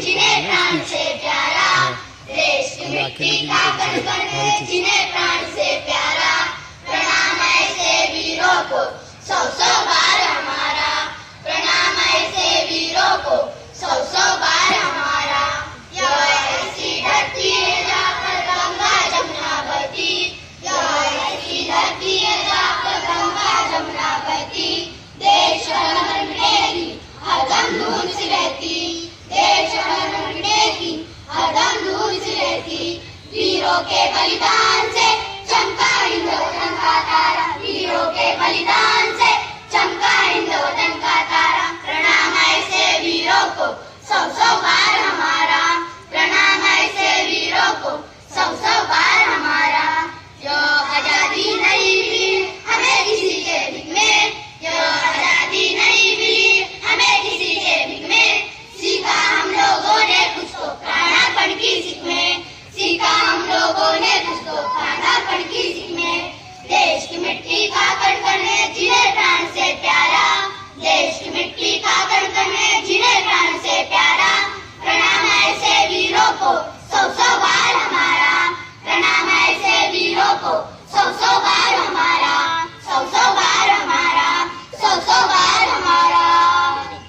जिन्हें प्राण से प्यारा, देश की मिट्टी का कण-कण है जिन्हें प्राण से प्यारा। प्रणाम ऐसे वीरों को सौ-सौ बार हमारा, प्रणाम ऐसे वीरों को सौ-सौ बार हमारा। यह ऐसी धरती है जाकर गंगा जमुना बहती, यह ऐसी धरती है जाकर गंगा जमुना बहती। देश धर्म मिटेगी हरदम धूल सी रहती, देश धर्म मिटेगी हरदम धूल सी रहती। वीरों के बलिदान से चमका हिंदुस्तान का तारा, वीरों के बलिदान से चमका हिंदुस्तान का तारा। प्रणाम ऐसे वीरों को सौ-सौ बार हमारा, प्रणाम ऐसे वीरों को सौ-सौ बार हमारा। जो आजादी नहीं मिली हमें किसी के भीख में, जो आजादी नहीं मिली हमें किसी के भीख में। सीखा हम लोगों ने कुछ तो प्राणार्पण की सीख में, सीखा हम लोगों ने कुछ तो प्राणार्पण की सीख में। देश की मिट्टी का कण-कण है जिन्हें प्राण से प्यारा, देश की मिट्टी का कण-कण है जिन्हें प्राण से प्यारा। प्रणाम ऐसे वीरों को सौ-सौ बार हमारा, प्रणाम ऐसे वीरों को सौ-सौ बार हमारा, सौ-सौ बार हमारा, सौ-सौ बार हमारा।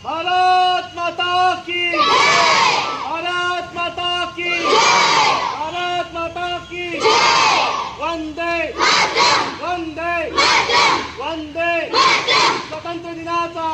भारत माता की जय, भारत माता की जय, भारत माता की जय। वंदे मातरम, वंदे मातरम, वंदे मातरम। स्वतंत्र दिनाचा